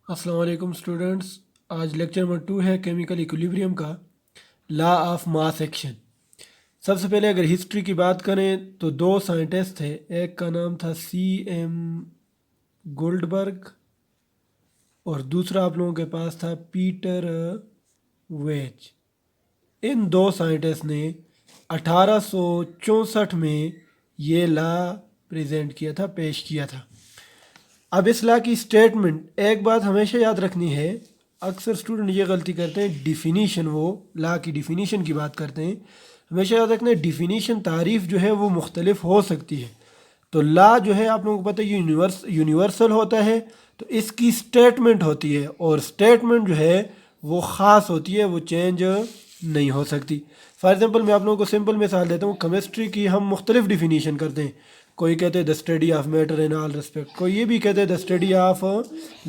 अस्सलाम वालेकुम स्टूडेंट्स। आज लेक्चर नंबर 2 है केमिकल इक्विलिब्रियम का लॉ ऑफ मास एक्शन। सबसे पहले अगर हिस्ट्री की बात करें तो दो साइंटिस्ट थे, एक का नाम था C.M. गोल्डबर्ग और दूसरा आप लोगों के पास था पीटर वेज। इन दो साइंटिस्ट ने 1864 में ये लॉ प्रेजेंट किया था, पेश किया था। अब इस लॉ की स्टेटमेंट, एक बात हमेशा याद रखनी है, अक्सर स्टूडेंट ये गलती करते हैं, डिफिनीशन, वो लॉ की डिफिनीशन की बात करते हैं। हमेशा याद रखना है डिफिनीशन, तारीफ जो है वो मुख्तलिफ हो सकती है। तो लॉ जो है आप लोगों को पता है यूनिवर्सल होता है, तो इसकी स्टेटमेंट होती है और स्टेटमेंट जो है वो ख़ास होती है, वो चेंज नहीं हो सकती। फॉर एग्जांपल मैं आप लोगों को सिंपल मिसाल देता हूँ। केमिस्ट्री की हम मुख्तलिफ डिफिनीशन करते हैं। कोई कहते हैं the study of matter in all respect, कोई ये भी कहते हैं the study of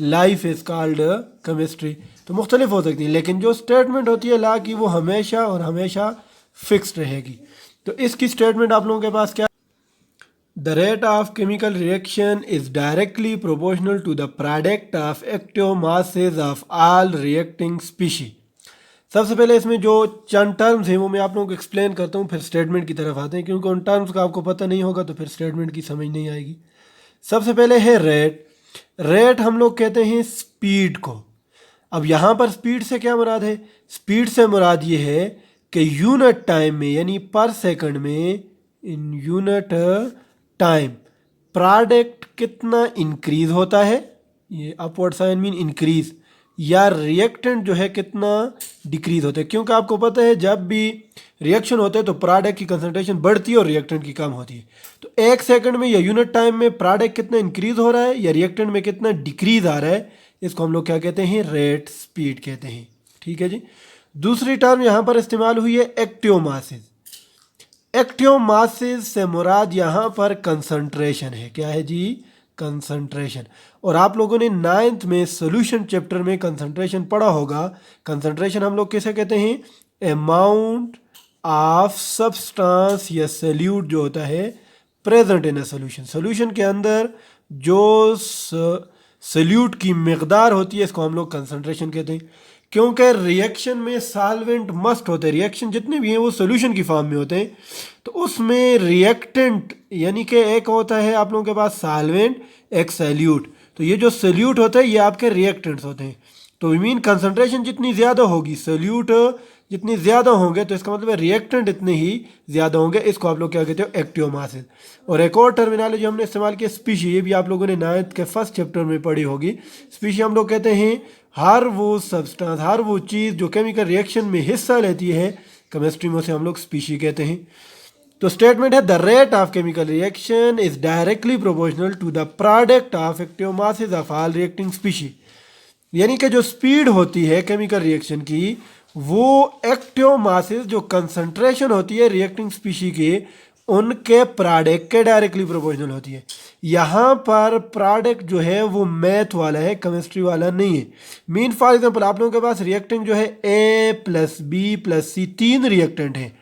life is called chemistry. तो मुख्तलिफ हो सकती है, लेकिन जो स्टेटमेंट होती है लॉ की वो हमेशा और हमेशा फिक्स्ड रहेगी। तो इसकी स्टेटमेंट आप लोगों के पास क्या, the rate of chemical reaction is directly proportional to the product of active masses of all reacting species। सबसे पहले इसमें जो चंद टर्म्स हैं वो मैं आप लोगों को एक्सप्लेन करता हूँ, फिर स्टेटमेंट की तरफ आते हैं, क्योंकि उन टर्म्स का आपको पता नहीं होगा तो फिर स्टेटमेंट की समझ नहीं आएगी। सबसे पहले है रेट। रेट हम लोग कहते हैं स्पीड को। अब यहाँ पर स्पीड से क्या मुराद है? स्पीड से मुराद ये है कि यूनिट टाइम में, यानी पर सेकंड में, इन यूनिट टाइम प्रोडक्ट कितना इंक्रीज होता है, ये अपवर्ड साइन मीन इंक्रीज, या रिएक्टेंट जो है कितना डिक्रीज होता है। क्योंकि आपको पता है जब भी रिएक्शन होता है तो प्रोडक्ट की कंसंट्रेशन बढ़ती है और रिएक्टेंट की कम होती है। तो एक सेकंड में या यूनिट टाइम में प्रोडक्ट कितना इंक्रीज हो रहा है या रिएक्टेंट में कितना डिक्रीज आ रहा है, इसको हम लोग क्या कहते हैं? रेट स्पीड कहते हैं। ठीक है जी। दूसरी टर्म यहाँ पर इस्तेमाल हुई है एक्टिव मासेस। एक्टिव मासेस से मुराद यहाँ पर कंसंट्रेशन है। क्या है जी? कंसंट्रेशन। और आप लोगों ने 9th में सॉल्यूशन चैप्टर में कंसंट्रेशन पढ़ा होगा। कंसंट्रेशन हम लोग कैसे कहते हैं? अमाउंट ऑफ सब्सटेंस या सॉल्यूट जो होता है present in a solution. Solution के अंदर जो सॉल्यूट की मिकदार होती है इसको हम लोग कंसंट्रेशन कहते हैं। क्योंकि रिएक्शन में सॉल्वेंट मस्ट होते हैं, रिएक्शन जितने भी हैं वो सॉल्यूशन की फॉर्म में होते हैं। तो उसमें रिएक्टेंट यानी कि एक होता है आप लोगों के पास सॉल्वेंट, एक सॉल्यूट। तो ये जो सॉल्यूट होते हैं ये आपके रिएक्टेंट्स होते हैं। तो मीन कंसंट्रेशन जितनी ज़्यादा होगी, सॉल्यूट जितनी ज़्यादा होंगे, तो इसका मतलब है रिएक्टेंट इतने ही ज़्यादा होंगे। इसको आप लोग क्या कहते हो? Active masses. और एक और टर्मिनोलॉजी हमने इस्तेमाल किया स्पीशी, ये भी आप लोगों ने 9th के फर्स्ट चैप्टर में पढ़ी होगी। स्पीशी हम लोग कहते हैं हर वो सब्सटेंस, हर वो चीज़ जो केमिकल रिएक्शन में हिस्सा लेती है, केमिस्ट्री में से हम लोग स्पीशी कहते हैं। तो स्टेटमेंट है the rate of chemical reaction is directly proportional to the product of active masses of all reacting species. यानी कि जो स्पीड होती है केमिकल रिएक्शन की, वो एक्टिव मासेस जो कंसंट्रेशन होती है रिएक्टिंग स्पीशी के, उनके प्रोडक्ट के डायरेक्टली प्रोपोर्शनल होती है। यहाँ पर प्रोडक्ट जो है वो मैथ वाला है, केमिस्ट्री वाला नहीं है। मीन फॉर एग्जांपल आप लोगों के पास रिएक्टेंट जो है A plus B plus C, 3 reactant हैं,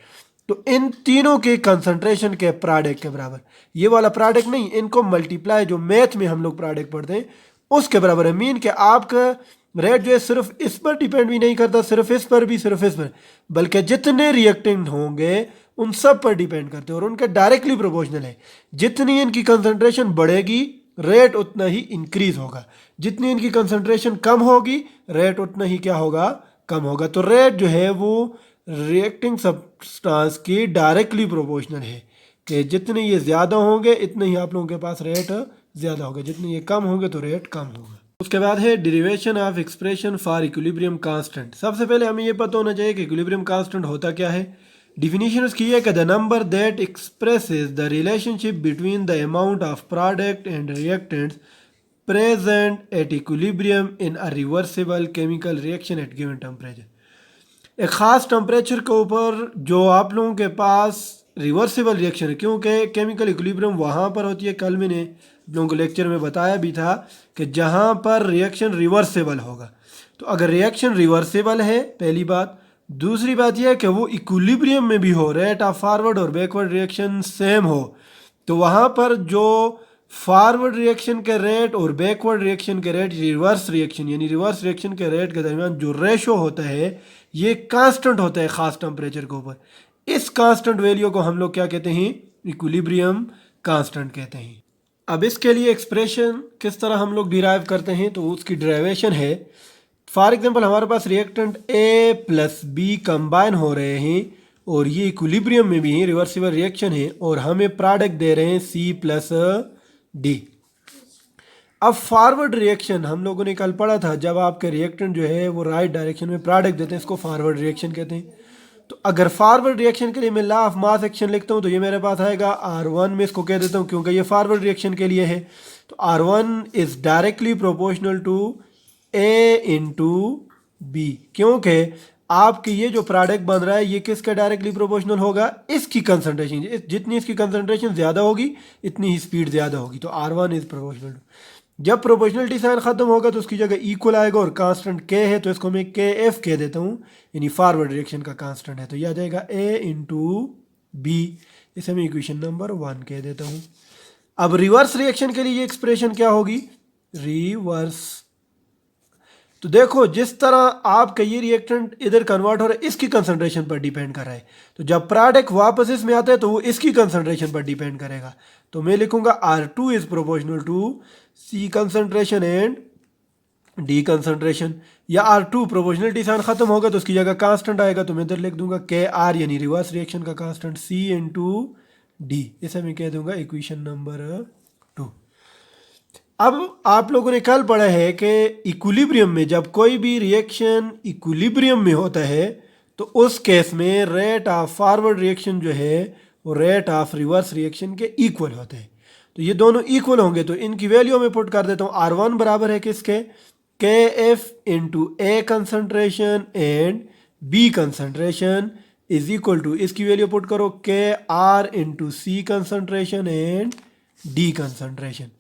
तो इन तीनों के कंसंट्रेशन के प्रोडक्ट के बराबर, ये वाला प्रोडक्ट नहीं, इनको मल्टीप्लाई जो मैथ में हम लोग प्रोडक्ट पढ़ते हैं उसके बराबर है। मीन कि आपका रेट जो है सिर्फ इस पर डिपेंड भी नहीं करता, सिर्फ इस पर भी, सिर्फ इस पर, बल्कि जितने रिएक्टेंट होंगे उन सब पर डिपेंड करते हैं और उनके डायरेक्टली प्रोपोर्शनल है। जितनी इनकी कंसंट्रेशन बढ़ेगी रेट उतना ही इंक्रीज होगा, जितनी इनकी कंसंट्रेशन कम होगी रेट उतना ही क्या होगा? कम होगा। तो रेट जो है वो रिएक्टिंग सब्सटेंस की डायरेक्टली प्रोपोर्शनल है कि जितने ये ज़्यादा होंगे इतने ही आप लोगों के पास रेट ज़्यादा होगा, जितने ये कम होंगे तो रेट कम होगा। उसके बाद है derivation of expression for equilibrium constant. सबसे पहले हमें ये पता होना चाहिए कि इक्विलिब्रियम कांस्टेंट होता क्या है। डिफिनीशन उसकी है कि the number that expresses the relationship between the amount of product and reactants present at equilibrium in a reversible chemical reaction at given temperature. एक ख़ास टेम्परेचर के ऊपर जो आप लोगों के पास रिवर्सिबल रिएक्शन है, क्योंकि केमिकल इक्विलिब्रियम वहाँ पर होती है, कल मैंने आप लोगों को लेक्चर में बताया भी था कि जहाँ पर रिएक्शन रिवर्सिबल होगा। तो अगर रिएक्शन रिवर्सिबल है, पहली बात। दूसरी बात यह है कि वो इक्विलिब्रियम में भी हो, रेट ऑफ फॉरवर्ड और बैकवर्ड रिएक्शन सेम हो, तो वहाँ पर जो फॉरवर्ड रिएक्शन के रेट और बैकवर्ड रिएक्शन के रेट, रिवर्स रिएक्शन यानी रिवर्स रिएक्शन के रेट के दरमियान जो रेशो होता है ये कांस्टेंट होता है ख़ास टेम्परेचर के ऊपर। इस कांस्टेंट वैल्यू को हम लोग क्या कहते हैं, इक्विलिब्रियम कांस्टेंट कहते हैं। अब इसके लिए एक्सप्रेशन किस तरह हम लोग डिराइव करते हैं, तो उसकी डिराइवेशन है, फॉर एग्जांपल हमारे पास reactant A plus B combine हो रहे हैं और ये इक्विलिब्रियम में भी है, रिवर्सिबल रिएक्शन है, और हमें प्रोडक्ट दे रहे हैं सी प्लस डी। अब फॉरवर्ड रिएक्शन हम लोगों ने कल पढ़ा था, जब आपके रिएक्टेंट जो है वो राइट डायरेक्शन में प्रोडक्ट देते हैं, इसको फॉरवर्ड रिएक्शन कहते हैं। तो अगर फॉरवर्ड रिएक्शन के लिए मैं लॉ ऑफ मास एक्शन लिखता हूँ तो ये मेरे पास आएगा R1 में, इसको कह देता हूँ क्योंकि ये फॉरवर्ड रिएक्शन के लिए है। तो R1 is directly proportional to A into B, क्योंकि आपकी ये जो प्रोडक्ट बन रहा है ये किसका डायरेक्टली प्रोपोर्शनल होगा, इसकी कंसंट्रेशन, जितनी इसकी कंसंट्रेशन ज़्यादा होगी इतनी ही स्पीड ज़्यादा होगी। तो R1 इज प्रोपोर्शनल टू, जब प्रोपोर्शनलिटी साइन ख़त्म होगा तो उसकी जगह इक्वल आएगा और कांस्टेंट के है तो इसको मैं के एफ कह देता हूँ, यानी फॉरवर्ड रिएक्शन का कांस्टेंट है। तो यह आ जाएगा ए इंटू बी, इसे मैं इक्वेशन नंबर 1 कह देता हूँ। अब रिवर्स रिएक्शन के लिए ये एक्सप्रेशन क्या होगी, रिवर्स। तो देखो जिस तरह आपका ये रिएक्टेंट इधर कन्वर्ट हो रहा है इसकी कंसंट्रेशन पर डिपेंड कर रहा है, तो जब प्रोडक्ट वापस इसमें आता है तो वो इसकी कंसंट्रेशन पर डिपेंड करेगा। तो मैं लिखूंगा R2 is proportional to C concentration and D concentration, या R2 प्रोपोर्शनलिटी साइन खत्म होगा तो उसकी जगह कांस्टेंट आएगा, तो मैं इधर लिख दूंगा KR यानी रिवर्स रिएक्शन का कांस्टेंट C इंटू D, इसे मैं कह दूंगा इक्वेशन नंबर 2। अब आप लोगों ने कल पढ़ा है कि इक्विलिब्रियम में जब कोई भी रिएक्शन इक्विलिब्रियम में होता है तो उस केस में रेट ऑफ फॉरवर्ड रिएक्शन जो है वो रेट ऑफ रिवर्स रिएक्शन के इक्वल होते हैं। तो ये दोनों इक्वल होंगे तो इनकी वैल्यू में पुट कर देता हूँ। R1 बराबर है किसके, K F into A concentration and B concentration is equal to, इसकी वैल्यू पुट करो, K R into C concentration and D concentration.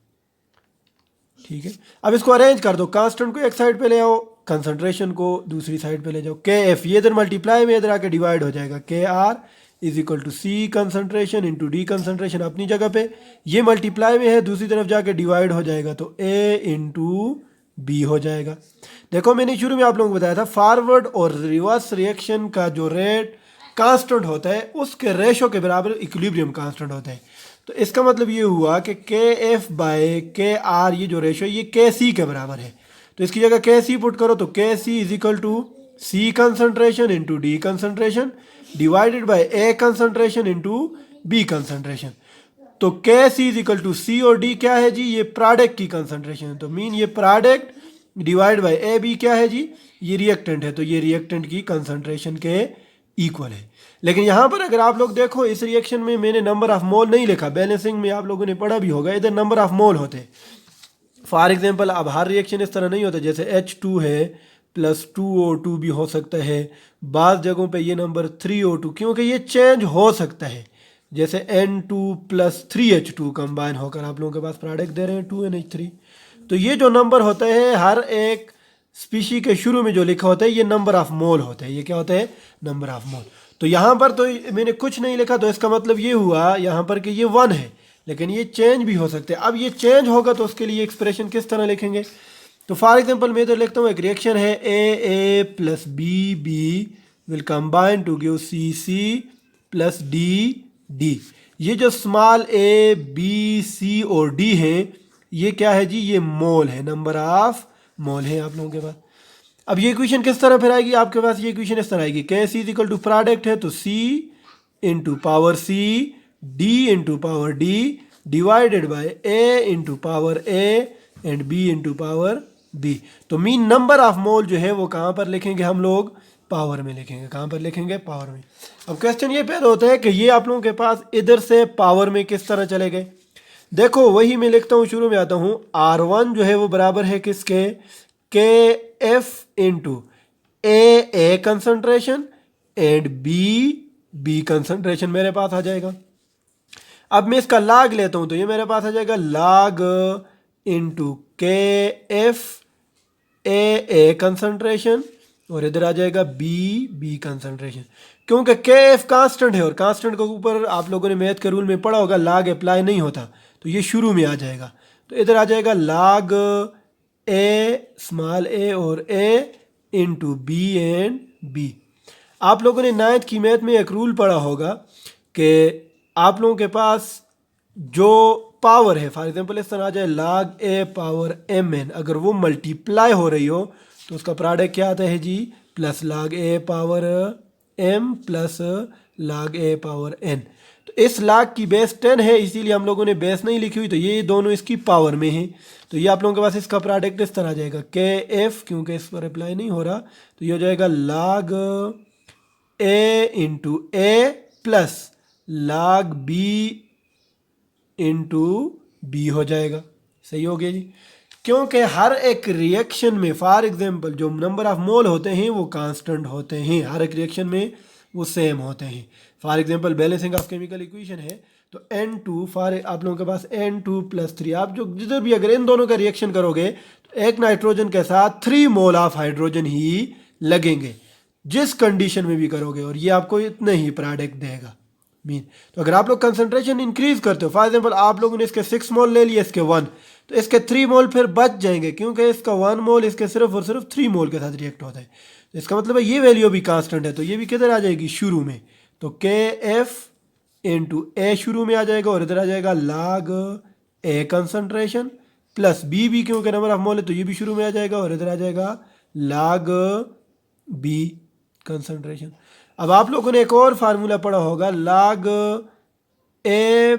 ठीक है, अब इसको अरेंज कर दो, कांस्टेंट को एक साइड पे ले आओ, कंसंट्रेशन को दूसरी साइड पे ले जाओ। के एफ ये इधर मल्टीप्लाई में इधर आके डिवाइड हो जाएगा, K R is equal to C concentration into D concentration अपनी जगह पे, ये मल्टीप्लाई में है दूसरी तरफ जाके डिवाइड हो जाएगा, तो ए इंटू बी हो जाएगा। देखो मैंने शुरू में आप लोगों को बताया था फॉरवर्ड और रिवर्स रिएक्शन का जो रेट कांस्टेंट होता है उसके रेशो के बराबर इक्विलिब्रियम कांस्टेंट होता है। तो इसका मतलब ये हुआ कि के एफ बाय के आर ये जो रेशो ये के सी के बराबर है, तो इसकी जगह के सी पुट करो, तो K C is equal to C concentration into D concentration divided by A concentration into B concentration. तो K C is equal to C और डी क्या है जी, ये प्रोडक्ट की कंसंट्रेशन है, तो मीन ये product divide by A B क्या है जी, ये रिएक्टेंट है, तो ये रिएक्टेंट की कंसंट्रेशन के इक्वल है। लेकिन यहाँ पर अगर आप लोग देखो इस रिएक्शन में मैंने नंबर ऑफ मोल नहीं लिखा, बैलेंसिंग में आप लोगों ने पढ़ा भी होगा इधर नंबर ऑफ मोल होते। फॉर एग्जांपल अब हर रिएक्शन इस तरह नहीं होता, जैसे H2 है प्लस 2O2 भी हो सकता है, बाज़ जगहों पे ये नंबर 3O2, क्योंकि ये चेंज हो सकता है, जैसे N2 प्लस 3H2 कंबाइन होकर आप लोगों के पास प्रोडक्ट दे रहे हैं 2NH3। तो ये जो नंबर होता है हर एक स्पीशी के शुरू में जो लिखा होता है ये नंबर ऑफ मोल होता है, ये क्या होता है, नंबर ऑफ मोल। तो यहाँ पर तो मैंने कुछ नहीं लिखा, तो इसका मतलब ये हुआ यहाँ पर कि ये 1 है, लेकिन ये चेंज भी हो सकते हैं। अब ये चेंज होगा तो उसके लिए एक्सप्रेशन किस तरह लिखेंगे, तो फॉर एग्जांपल मैं इधर लिखता हूँ एक रिएक्शन है A plus B will combine to give C plus D. ये जो स्मॉल ए बी सी और डी है ये क्या है जी, ये मोल है, नंबर ऑफ मोल है आप लोगों के पास। अब ये इक्वेशन किस तरह फिर आएगी आपके पास, ये इक्वेशन इस तरह आएगी, K C is equal to product है तो C into power C D into power D divided by A into power A and B into power B. तो मीन नंबर ऑफ मोल जो है वो कहाँ पर लिखेंगे हम लोग, पावर में लिखेंगे, कहाँ पर लिखेंगे, पावर में। अब क्वेश्चन ये पैदा होता है कि ये आप लोगों के पास इधर से पावर में किस तरह चले गए। देखो वही मैं लिखता हूँ, शुरू में आता हूँ, R1 जो है वो बराबर है किसके, K F into A concentration and B concentration मेरे पास आ जाएगा। अब मैं इसका लाग लेता हूँ तो ये मेरे पास आ जाएगा लाग इंटू के एफ ए कंसंट्रेशन और इधर आ जाएगा बी कंसंट्रेशन, क्योंकि के एफ कांस्टेंट है और कांस्टेंट के ऊपर आप लोगों ने मैथ के रूल में पढ़ा होगा लाग अप्लाई नहीं होता, तो ये शुरू में आ जाएगा। तो इधर आ जाएगा log ए स्मॉल ए और ए इंटू बी एंड बी। आप लोगों ने 9th की मैथ में एक रूल पढ़ा होगा कि आप लोगों के पास जो पावर है, फॉर एग्जांपल इस तरह आ जाए log A power M N, अगर वो मल्टीप्लाई हो रही हो तो उसका प्रोडक्ट क्या आता है जी, plus log A power M plus log A power N. तो इस log की बेस 10 है, इसीलिए हम लोगों ने बेस नहीं लिखी हुई, तो ये दोनों इसकी पावर में है। तो ये आप लोगों के पास इसका प्रोडक्ट इस तरह आ जाएगा के एफ, क्योंकि इस पर अप्लाई नहीं हो रहा, तो ये हो जाएगा log A into A plus log B into B हो जाएगा। सही हो गया जी, क्योंकि हर एक रिएक्शन में फॉर एग्जांपल जो नंबर ऑफ मोल होते हैं वो कांस्टेंट होते हैं, हर एक रिएक्शन में वो सेम होते हैं। For example balancing of chemical equation है तो N2 फॉर आप लोगों के पास N2 + 3, आप जो जिधर भी अगर इन दोनों का रिएक्शन करोगे तो एक नाइट्रोजन के साथ 3 मोल ऑफ हाइड्रोजन ही लगेंगे, जिस कंडीशन में भी करोगे, और ये आपको इतने ही प्रोडक्ट देगा मीन। तो अगर आप लोग कंसंट्रेशन इंक्रीज करते हो, फॉर एग्जांपल आप लोगों ने इसके 6 मोल ले लिए, इसके 1, तो इसके 3 मोल फिर बच जाएंगे, क्योंकि इसका 1 मोल इसके सिर्फ और सिर्फ 3 मोल के साथ रिएक्ट होता है। तो इसका मतलब है ये वैल्यू भी कांस्टेंट है, तो ये भी किधर आ जाएगी, शुरू में। तो के एफ इंटू ए शुरू में आ जाएगा, और इधर आ जाएगा log ए कंसंट्रेशन प्लस बी भी, क्योंकि नंबर ऑफ मोल है तो ये भी शुरू में आ जाएगा, और इधर आ जाएगा log बी कंसंट्रेशन। अब आप लोगों ने एक और फार्मूला पढ़ा होगा log A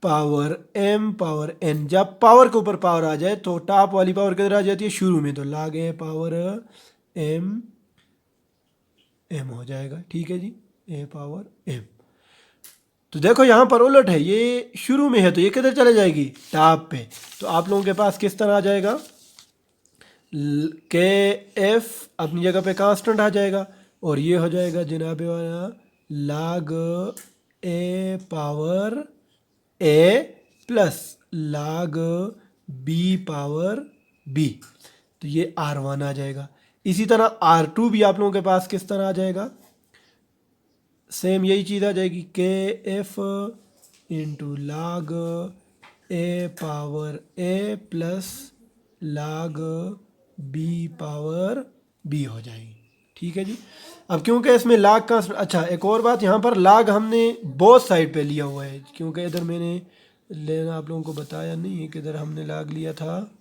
power M power N. जब पावर के ऊपर पावर आ जाए तो टॉप वाली पावर किधर आ जाती है, शुरू में, तो log A power M M हो जाएगा। ठीक है जी, ए पावर एम। तो देखो यहाँ पर उलट है, ये शुरू में है तो ये किधर चले जाएगी, टॉप पे। तो आप लोगों के पास किस तरह आ जाएगा, के एफ अपनी जगह पे कांस्टेंट आ जाएगा, और ये हो जाएगा जनाबे वाला log A power A plus log B power B, तो ये R1 आ जाएगा। इसी तरह R2 भी आप लोगों के पास किस तरह आ जाएगा, सेम यही चीज़ आ जाएगी, K F into log A power A plus log B power B हो जाएगी। ठीक है जी। अब क्योंकि इसमें log का, अच्छा एक और बात, यहाँ पर log हमने बोथ साइड पे लिया हुआ है, क्योंकि इधर मैंने लेना आप लोगों को बताया नहीं है, किधर हमने log लिया था,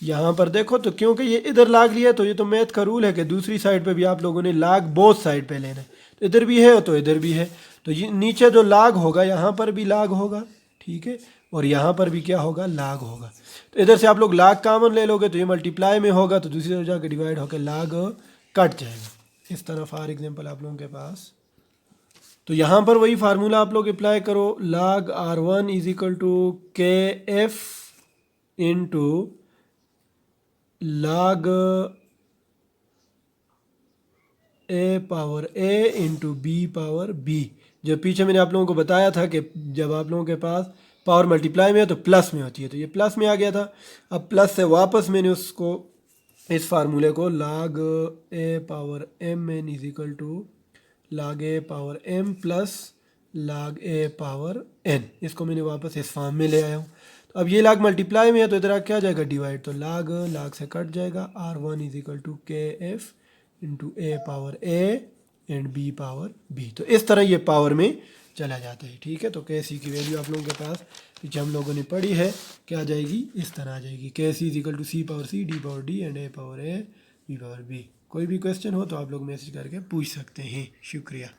यहाँ पर देखो। तो क्योंकि ये इधर log लिया तो ये तो मैथ का रूल है कि दूसरी साइड पे भी आप लोगों ने log बोथ साइड पे लेना है, तो इधर भी है तो इधर भी है, तो ये नीचे जो log होगा यहाँ पर भी log होगा, ठीक है, और यहाँ पर भी क्या होगा, log होगा। तो इधर से आप लोग log कॉमन ले लोगे तो ये मल्टीप्लाई में होगा, तो दूसरी तरफ जाकर डिवाइड होकर log कट जाएगा। इस तरह फॉर एग्जांपल आप लोगों के पास, तो यहाँ पर वही फार्मूला आप लोग अप्लाई करो, log R1 is equal to K F into log A power A into B power B. जो पीछे मैंने आप लोगों को बताया था कि जब आप लोगों के पास पावर मल्टीप्लाई में है तो प्लस में होती है, तो ये प्लस में आ गया था। अब प्लस से वापस मैंने उसको, इस फार्मूले को log A power M N is equal to log A power M plus log A power N, इसको मैंने वापस इस फॉर्म में ले आया हूँ। तो अब ये log मल्टीप्लाई में है तो इधर क्या जाएगा, डिवाइड, तो log से कट जाएगा, R1 is equal to K F into A power A and B power B. तो इस तरह ये पावर में चला जाता है। ठीक है, तो के सी की वैल्यू आप लोगों के पास पीछे हम लोगों ने पढ़ी है, क्या आ जाएगी, इस तरह आ जाएगी, K C is equal to C power C D power D and A power A B power B. कोई भी क्वेश्चन हो तो आप लोग मैसेज करके पूछ सकते हैं। शुक्रिया।